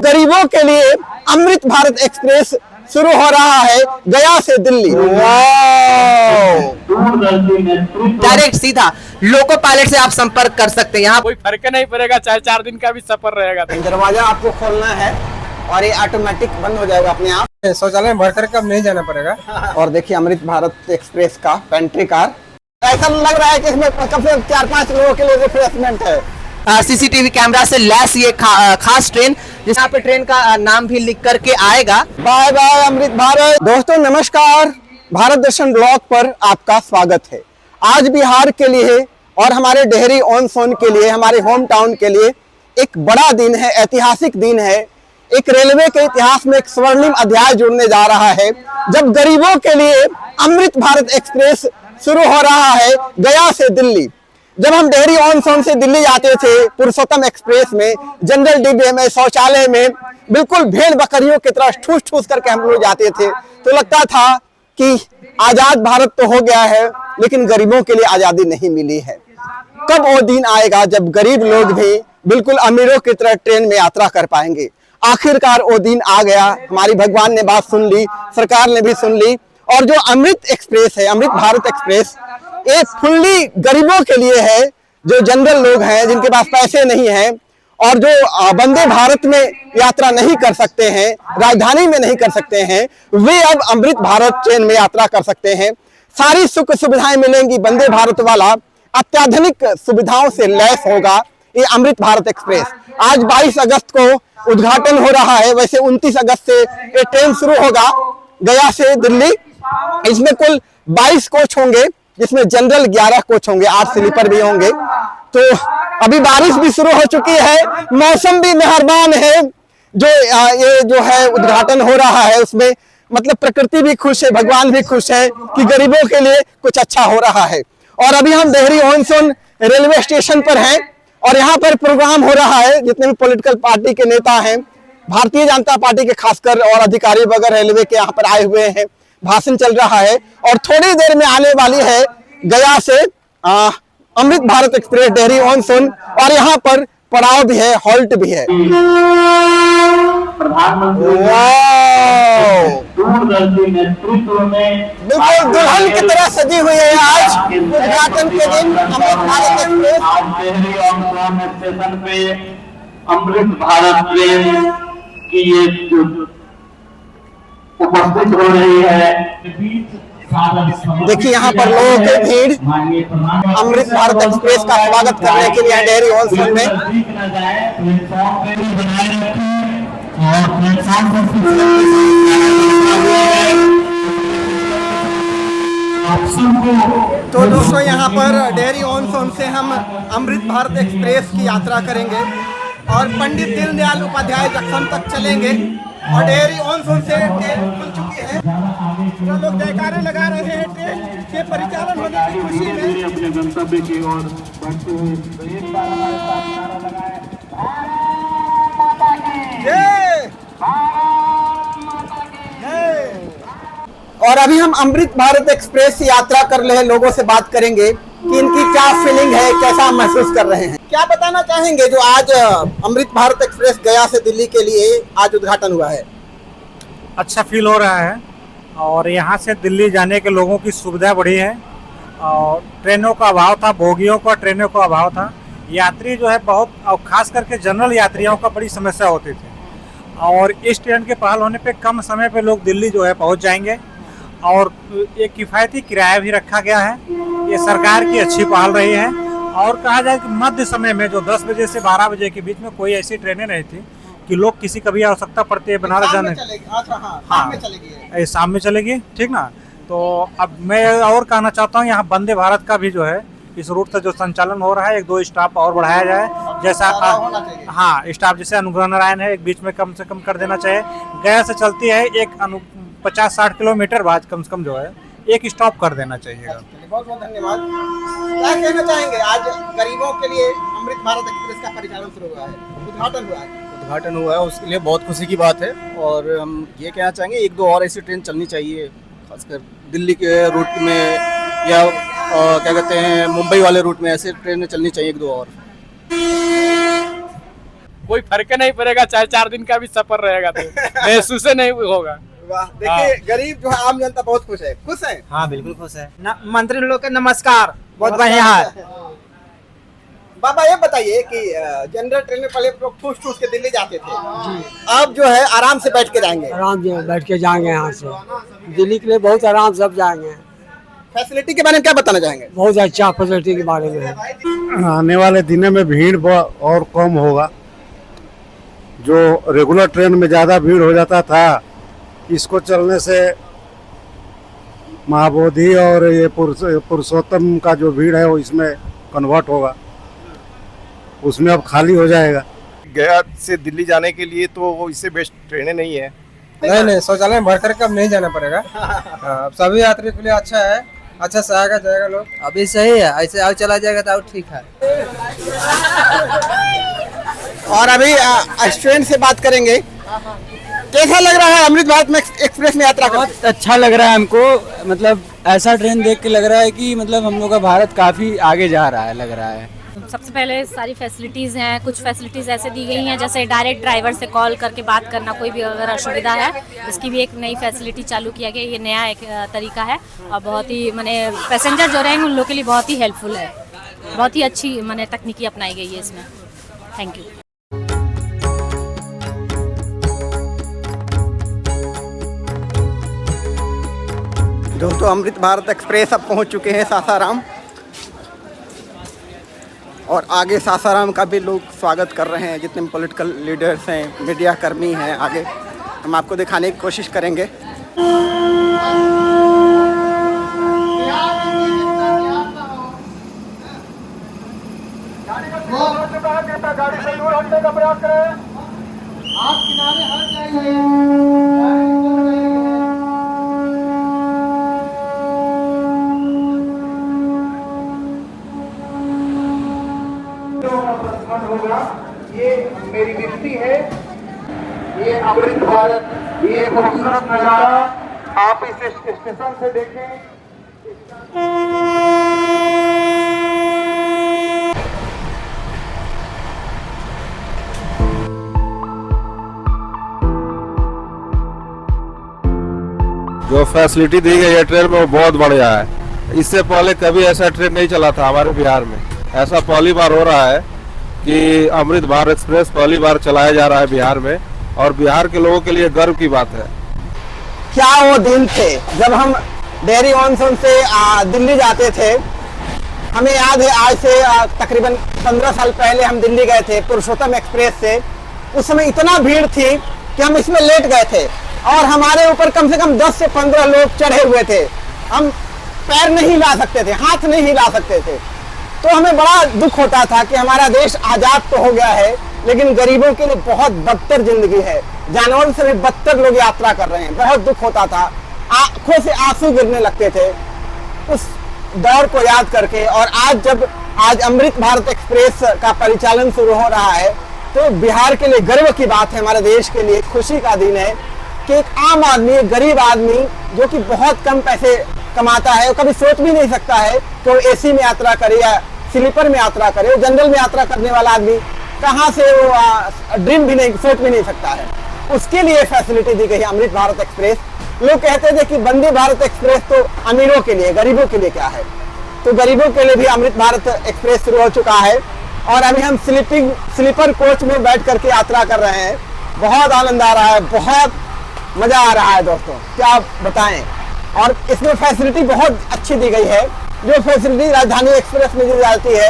गरीबों के लिए अमृत भारत एक्सप्रेस शुरू हो रहा है गया से दिल्ली। डायरेक्ट सीधा लोको पायलट से आप संपर्क कर सकते हैं। यहाँ कोई फर्क नहीं पड़ेगा, चाहे 4 दिन का भी सफर रहेगा। दरवाजा आपको खोलना है और ये ऑटोमेटिक बंद हो जाएगा अपने आप। शौचालय में भर कर कब नहीं जाना पड़ेगा। और देखिए अमृत भारत एक्सप्रेस का पेंट्री कार, ऐसा लग रहा है कि इसमें कम से कम 4-5 लोगों के लिए रिफ्रेशमेंट है। सीसीटीवी कैमरा से लैस ये खास ट्रेन, जिस पे ट्रेन का नाम भी लिख करके आएगा। Bye bye Amrit Bharat. दोस्तों नमस्कार, भारत दर्शन ब्लॉग पर आपका स्वागत है। आज बिहार के लिए और हमारे डेहरी ऑन सोन के लिए, हमारे होम टाउन के लिए एक बड़ा दिन है, ऐतिहासिक दिन है। एक रेलवे के इतिहास में एक स्वर्णिम अध्याय जुड़ने जा रहा है, जब गरीबों के लिए अमृत भारत एक्सप्रेस शुरू हो रहा है गया से दिल्ली। जब हम डेहरी ऑन सोन से दिल्ली जाते थे पुरुषोत्तम एक्सप्रेस में, जनरल डिब्बे में, शौचालय में, बिल्कुल भेड़ बकरियों की तरह ठूस ठूस करके हम लोग जाते थे, तो लगता था कि आजाद भारत तो हो गया है, लेकिन गरीबों के लिए आजादी नहीं मिली है। कब वो दिन आएगा जब गरीब लोग भी बिल्कुल अमीरों की तरह ट्रेन में यात्रा कर पाएंगे। आखिरकार वो दिन आ गया, हमारी भगवान ने बात सुन ली, सरकार ने भी सुन ली, और जो अमृत एक्सप्रेस है, अमृत भारत एक्सप्रेस, एक फुल्ली गरीबों के लिए है, जो जनरल लोग हैं, जिनके पास पैसे नहीं हैं और जो वंदे भारत में यात्रा नहीं कर सकते हैं, राजधानी में नहीं कर सकते हैं, वे अब अमृत भारत ट्रेन में यात्रा कर सकते हैं। सारी सुख सुविधाएं मिलेंगी। वंदे भारत वाला अत्याधुनिक सुविधाओं से लैस होगा ये अमृत भारत एक्सप्रेस। आज 22 अगस्त को उद्घाटन हो रहा है, वैसे 29 अगस्त से ये ट्रेन शुरू होगा गया से दिल्ली। इसमें कुल 22 कोच होंगे, जिसमें जनरल 11 कोच होंगे, 8 स्लीपर भी होंगे। तो अभी बारिश भी शुरू हो चुकी है, मौसम भी मेहरबान है। जो ये जो है उद्घाटन हो रहा है, उसमें मतलब प्रकृति भी खुश है, भगवान भी खुश है कि गरीबों के लिए कुछ अच्छा हो रहा है। और अभी हम Dehri on Sone railway station पर हैं और यहाँ पर प्रोग्राम हो रहा है। जितने भी पॉलिटिकल पार्टी के नेता हैं, भारतीय जनता पार्टी के खासकर, और अधिकारी वगैरह रेलवे के यहाँ पर आए हुए हैं, भाषण चल रहा है। और थोड़ी देर में आने वाली है गया से अमृत भारत एक्सप्रेस डेहरी ऑन सोन, और यहाँ पर पड़ाव भी है, हॉल्ट भी है। बिल्कुल दुल्हन की तरह सजी हुई है आज उद्घाटन के दिन अमृत भारत एक्सप्रेस। अमृत भारत ट्रेन की ये उपस्थित हो रही है। देखिए यहाँ पर लोगों की भीड़ अमृत भारत एक्सप्रेस का स्वागत करने के लिए डेहरी ऑन सोन में। तो दोस्तों यहाँ पर डेहरी ऑन सोन से हम अमृत भारत एक्सप्रेस की यात्रा करेंगे और पंडित दीनदयाल उपाध्याय जंक्शन तक चलेंगे। और डेहरी ऑन सोन से ट्रेन खुल चुकी है, तो लोग जयकारे लगा रहे हैं ट्रेन के परिचालन होने की खुशी में। अपने गंतव्य की ओर बढ़ते हुए और अभी हम अमृत भारत एक्सप्रेस की यात्रा कर रहे हैं, लोगों से बात करेंगे कि इनकी क्या फीलिंग है, कैसा महसूस कर रहे हैं। क्या बताना चाहेंगे जो आज अमृत भारत एक्सप्रेस गया से दिल्ली के लिए आज उद्घाटन हुआ है? अच्छा फील हो रहा है, और यहाँ से दिल्ली जाने के लोगों की सुविधा बढ़ी है। और ट्रेनों का अभाव था, बोगियों का, ट्रेनों का अभाव था। यात्री जो है बहुत, और खास करके जनरल यात्रियों का बड़ी समस्या होती थी। और इस ट्रेन के पहल होने पे कम समय पे लोग दिल्ली जो है पहुँच जाएंगे। और एक किफ़ायती किराया भी रखा गया है। ये सरकार की अच्छी पहल रही है। और कहा जाए कि मध्य समय में जो 10 बजे से 12 बजे के बीच में कोई ऐसी ट्रेनें नहीं थी कि लोग किसी कभी आवश्यकता पड़ती है बनारस जाने। हाँ, शाम में चलेगी, ठीक ना। तो अब मैं और कहना चाहता हूँ, यहाँ वंदे भारत का भी जो है इस रूट से जो संचालन हो रहा है, 1-2 स्टॉप और बढ़ाया जाए। जैसा हाँ, स्टॉप जैसे अनुग्रह नारायण है, एक बीच में कम से कम कर देना चाहिए। गया से चलती है एक 50-60 किलोमीटर बाद कम से कम जो है एक स्टॉप कर देना चाहिए। बहुत बहुत धन्यवाद। क्या कहना चाहेंगे, आज गरीबों के लिए अमृत भारत एक्सप्रेस का परिचालन शुरू हुआ है, उद्घाटन हुआ है, उसके लिए बहुत खुशी की बात है। और हम ये कहना चाहेंगे 1-2 और ऐसी ट्रेन चलनी चाहिए, खासकर दिल्ली के रूट में, या क्या कहते हैं मुंबई वाले रूट में ऐसे ट्रेनें चलनी चाहिए 1-2 और। कोई फर्क नहीं पड़ेगा, चाहे 4 दिन का भी सफर रहेगा तो महसूस नहीं होगा। वाह, देखिए गरीब जो है, आम जनता बहुत खुश है। खुश है? हाँ बिल्कुल खुश है। मंत्री लोग का नमस्कार, बहुत बढ़िया है। बाबा ये बताइए कि जनरल ट्रेन में पहले लोग ठूस ठूस के दिल्ली जाते थे, अब जो है आराम से बैठ के जाएंगे। आराम से बैठ के जाएंगे, यहाँ से दिल्ली के लिए बहुत आराम से अब जाएंगे। फैसिलिटी के बारे में क्या बताना चाहेंगे? बहुत अच्छा फैसिलिटी के बारे में है। आने वाले दिनों में भीड़ और कम होगा। जो रेगुलर ट्रेन में ज़्यादा भीड़ हो जाता था, इसको चलने से महाबोधि और ये पुरुषोत्तम का जो भीड़ है वो इसमें कन्वर्ट होगा, उसमें अब खाली हो जाएगा। गया से दिल्ली जाने के लिए तो वो इससे बेस्ट ट्रेनें नहीं है। नहीं, शौचालय में भर करके अब नहीं जाना पड़ेगा। अब सभी यात्री के लिए अच्छा है, अच्छा से आएगा जाएगा लोग। अभी सही है, ऐसे और चला जाएगा तो और ठीक है। और अभी ट्रेन से बात करेंगे। कैसा लग रहा है अमृत भारत में एक्सप्रेस में यात्रा करके? बहुत अच्छा लग रहा है हमको, मतलब ऐसा ट्रेन देख के लग रहा है कि मतलब हम लोग का भारत काफी आगे जा रहा है, लग रहा है। सबसे पहले सारी फैसिलिटीज़ हैं, कुछ फैसिलिटीज़ ऐसे दी गई हैं जैसे डायरेक्ट ड्राइवर से कॉल करके बात करना, कोई भी अगर असुविधा है इसकी भी एक नई फैसिलिटी चालू किया गया। ये नया एक तरीका है और बहुत ही माने पैसेंजर जो रहेंगे उन लोगों के लिए बहुत ही हेल्पफुल है। बहुत ही अच्छी माने तकनीकी अपनाई गई है इसमें। Thank you. दोस्तों, अमृत भारत एक्सप्रेस अब पहुंच चुके हैं सासाराम, और आगे सासाराम का भी लोग स्वागत कर रहे हैं। जितने पॉलिटिकल लीडर्स हैं, मीडिया कर्मी हैं, आगे हम आपको दिखाने की कोशिश करेंगे। गाड़ी से दूर हटने का प्रयास करें। आप किनारे हट जाइए। होगा, ये मेरी निष्ठि है, ये अमृत भारत, ये खूबसूरत नजारा आप इस स्टेशन से देखें। जो फैसिलिटी दी गई है ट्रेन में वो बहुत बढ़िया है। इससे पहले कभी ऐसा ट्रेन नहीं चला था हमारे बिहार में। ऐसा पहली बार हो रहा है कि अमृत भारत एक्सप्रेस पहली बार चलाया जा रहा है बिहार में, और बिहार के लोगों के लिए गर्व की बात है। क्या वो दिन थे जब हम डेहरी ऑनसन से दिल्ली जाते थे। हमें याद है, आज से तकरीबन 15 साल पहले हम दिल्ली गए थे पुरुषोत्तम एक्सप्रेस से। उस समय इतना भीड़ थी कि हम इसमें लेट गए थे और हमारे ऊपर कम से कम 10 से 15 लोग चढ़े हुए थे। हम पैर नहीं हिला सकते थे, हाथ नहीं हिला सकते थे। तो हमें बड़ा दुख होता था कि हमारा देश आजाद तो हो गया है, लेकिन गरीबों के लिए बहुत बदतर जिंदगी है। जानवरों से भी बदतर लोग यात्रा कर रहे हैं। बहुत दुख होता था, आंखों से आंसू गिरने लगते थे उस दौर को याद करके। और आज अमृत भारत एक्सप्रेस का परिचालन शुरू हो रहा है, तो बिहार के लिए गर्व की बात है, हमारे देश के लिए खुशी का दिन है कि एक आम आदमी, एक गरीब आदमी जो कि बहुत कम पैसे कमाता है, वो कभी सोच भी नहीं सकता है कि वो एसी में यात्रा करे या स्लीपर में यात्रा करे। जनरल में यात्रा करने वाला आदमी कहाँ से वो ड्रीम भी नहीं, सोच भी नहीं सकता है। उसके लिए फैसिलिटी दी गई है अमृत भारत एक्सप्रेस। लोग कहते थे कि वंदे भारत एक्सप्रेस तो अमीरों के लिए, गरीबों के लिए क्या है। तो गरीबों के लिए भी अमृत भारत एक्सप्रेस शुरू हो चुका है और अभी हम स्लीपर कोच में बैठ करके यात्रा कर रहे हैं। बहुत आनंद आ रहा है, बहुत मजा आ रहा है दोस्तों, क्या बताएं। और इसमें फैसिलिटी बहुत अच्छी दी गई है। जो फैसिलिटी राजधानी एक्सप्रेस में दी जाती है,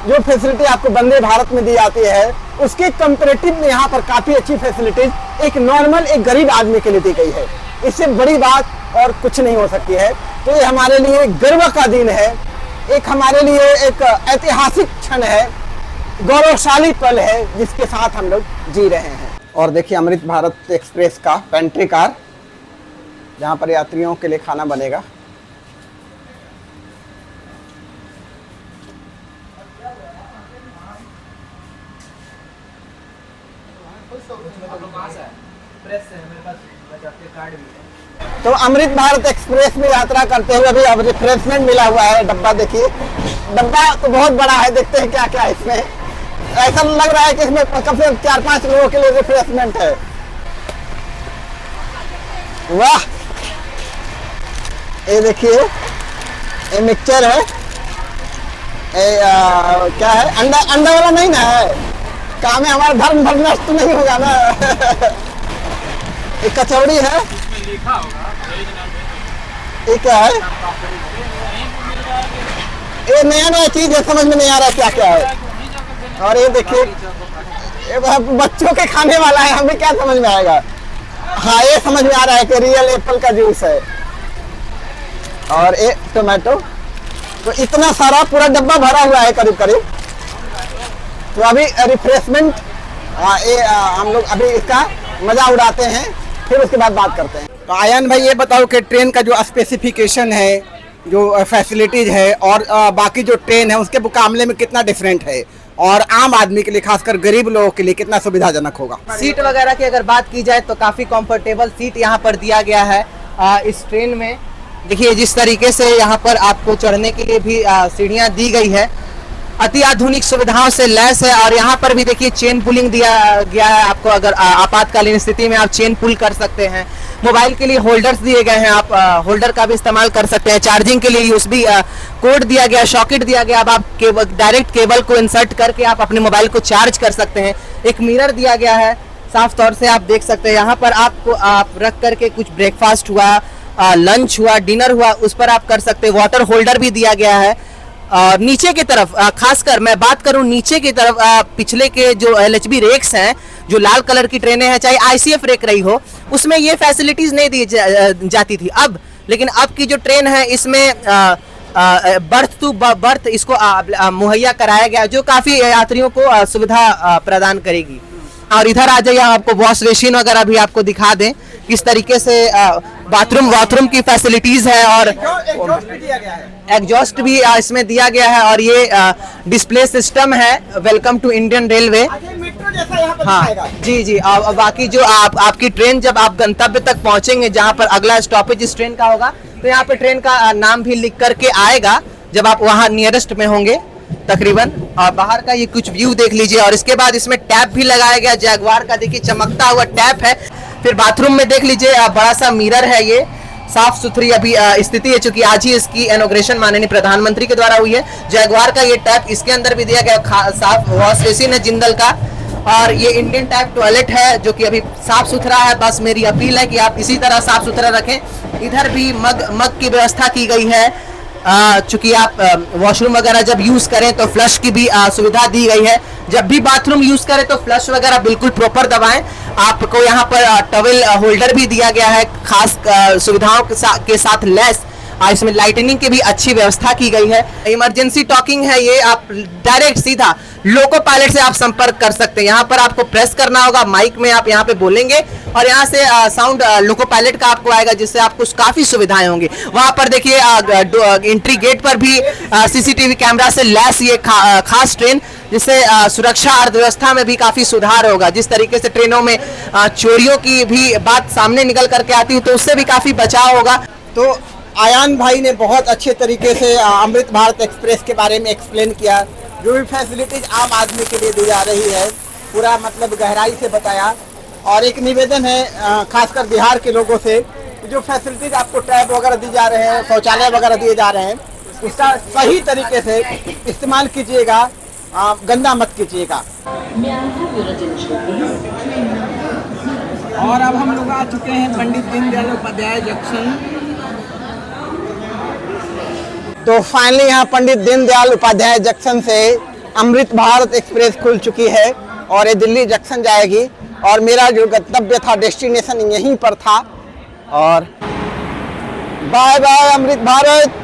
जो फैसिलिटी आपको वंदे भारत में दी जाती है, उसके कंपैरेटिव में यहाँ पर काफी अच्छी फैसिलिटीज एक नॉर्मल, एक गरीब आदमी के लिए दी गई है। इससे बड़ी बात और कुछ नहीं हो सकती है। तो ये हमारे लिए गर्व का दिन है, एक हमारे लिए एक ऐतिहासिक क्षण है, गौरवशाली पल है जिसके साथ हम लोग जी रहे हैं। और देखिए अमृत भारत एक्सप्रेस का पेंट्री कार, जहाँ पर यात्रियों के लिए खाना बनेगा। तो अमृत भारत एक्सप्रेस में यात्रा करते हुए अभी अब रिफ्रेशमेंट मिला हुआ है। डब्बा देखिए, डब्बा तो बहुत बड़ा है, देखते हैं क्या क्या है इसमें। ऐसा लग रहा है कि इसमें कम से कम 4-5 लोगों के लिए रिफ्रेशमेंट है। वाह, ये देखिए, ये मिक्सचर है, क्या है, अंडा वाला नहीं ना है, काम है हमारा धर्म नष्ट नहीं होगा ना। एक कचौड़ी है, ये क्या है, ये नया चीज है, समझ में नहीं आ रहा क्या क्या है। और ये देखिए, ये बच्चों के खाने वाला है, हमें क्या समझ में आएगा। हाँ, ये समझ में आ रहा है कि रियल एप्पल का जूस है। और ये टोमेटो, तो इतना सारा पूरा डब्बा भरा हुआ है करीब करीब। तो अभी रिफ्रेशमेंट, ये हम लोग अभी इसका मजा उड़ाते हैं, फिर उसके बाद बात करते हैं। तो आयान भाई, ये बताओ कि ट्रेन का जो स्पेसिफिकेशन है, जो फैसिलिटीज है और बाकी जो ट्रेन है उसके मुकाबले में कितना डिफरेंट है, और आम आदमी के लिए, खासकर गरीब लोगों के लिए कितना सुविधाजनक होगा। सीट वगैरह की अगर बात की जाए तो काफ़ी कंफर्टेबल सीट यहाँ पर दिया गया है इस ट्रेन में। देखिए जिस तरीके से यहाँ पर आपको चढ़ने के लिए भी सीढ़ियाँ दी गई है, अति आधुनिक सुविधाओं से लैस है। और यहाँ पर भी देखिए चेन पुलिंग दिया गया है आपको, अगर आपातकालीन स्थिति में आप चेन पुल कर सकते हैं। मोबाइल के लिए होल्डर्स दिए गए हैं, आप होल्डर का भी इस्तेमाल कर सकते हैं। चार्जिंग के लिए यूएसबी कोड दिया गया, सॉकेट दिया गया, अब आप डायरेक्ट केबल को इंसर्ट करके आप अपने मोबाइल को चार्ज कर सकते हैं। एक मिरर दिया गया है, साफ तौर से आप देख सकते हैं। यहाँ पर आपको आप रख करके कुछ ब्रेकफास्ट हुआ, लंच हुआ, डिनर हुआ, उस पर आप कर सकते हैं। वाटर होल्डर भी दिया गया है। नीचे की तरफ खासकर मैं बात करूं, नीचे की तरफ पिछले के जो LHB रेक्स हैं, जो लाल कलर की ट्रेनें हैं, चाहे ICF रेक रही हो, उसमें ये फैसिलिटीज नहीं दी जाती थी। अब लेकिन अब की जो ट्रेन है इसमें बर्थ टू बर्थ इसको मुहैया कराया गया, जो काफी यात्रियों को सुविधा प्रदान करेगी। और इधर आ जाइए, आपको वॉश बेसिन वगैरह भी आपको दिखा दें किस तरीके से बाथरूम की फैसिलिटीज है, और एग्जॉस्ट भी इसमें दिया गया है। और ये डिस्प्ले सिस्टम है, वेलकम टू इंडियन रेलवे। हाँ जी, और बाकी जो आपकी ट्रेन जब आप गंतव्य तक पहुंचेंगे, जहां पर अगला स्टॉपेज इस ट्रेन का होगा, तो यहाँ पे ट्रेन का नाम भी लिख करके आएगा जब आप वहाँ नियरेस्ट में होंगे तकरीबन। और बाहर का ये कुछ व्यू देख लीजिए। और इसके बाद इसमें टैप भी लगाया गया, जैगवार का देखिए चमकता हुआ टैप है। फिर बाथरूम में देख लीजिए, बड़ा सा मिरर है, ये साफ सुथरी अभी स्थिति है, चूंकि आज ही इसकी इनॉग्रेशन माननीय प्रधानमंत्री के द्वारा हुई है। जैगवार का ये टैप इसके अंदर भी दिया गया, साफ वॉश बेसिन है जिंदल का। और ये इंडियन टाइप टॉयलेट है, जो कि अभी साफ सुथरा है। बस मेरी अपील है कि आप इसी तरह साफ सुथरा रखें। इधर भी मग की व्यवस्था की गई है, चूंकि आप वॉशरूम वगैरह जब यूज करें तो फ्लश की भी सुविधा दी गई है। जब भी बाथरूम यूज करें तो फ्लश वगैरह बिल्कुल प्रॉपर दबाएं। आपको यहाँ पर टॉवेल होल्डर भी दिया गया है, खास सुविधाओं के साथ लैस। इसमें लाइटनिंग की भी अच्छी व्यवस्था की गई है। इमरजेंसी टॉकिंग है, ये आप डायरेक्ट सीधा लोको पायलट से आप संपर्क कर सकते हैं। यहाँ पर आपको प्रेस करना होगा, माइक में आप यहाँ पे बोलेंगे और यहाँ से साउंड लोको पायलट का आपको आएगा, जिससे आपको काफी सुविधाएं होंगी। वहाँ पर देखिए एंट्री गेट पर भी CCTV कैमरा से लैस ये खास ट्रेन, जिससे सुरक्षा अर्थव्यवस्था में भी काफी सुधार होगा। जिस तरीके से ट्रेनों में चोरियों की भी बात सामने निकल करके आती है, तो उससे भी काफी बचाव होगा। तो आयान भाई ने बहुत अच्छे तरीके से अमृत भारत एक्सप्रेस के बारे में एक्सप्लेन किया। जो भी फैसिलिटीज आम आदमी के लिए दी जा रही है, पूरा मतलब गहराई से बताया। और एक निवेदन है खासकर बिहार के लोगों से, जो फैसिलिटीज आपको टैब वगैरह दी जा रहे हैं, शौचालय वगैरह दिए जा रहे हैं, उसका सही तरीके से इस्तेमाल कीजिएगा, गंदा मत कीजिएगा। और अब हम लोग आ चुके हैं पंडित दीनदयाल उपाध्याय जंक्शन। तो फाइनली यहाँ पंडित दीनदयाल उपाध्याय जंक्शन से अमृत भारत एक्सप्रेस खुल चुकी है और ये दिल्ली जंक्शन जाएगी। और मेरा जो गंतव्य था, डेस्टिनेशन यहीं पर था। और बाय बाय अमृत भारत।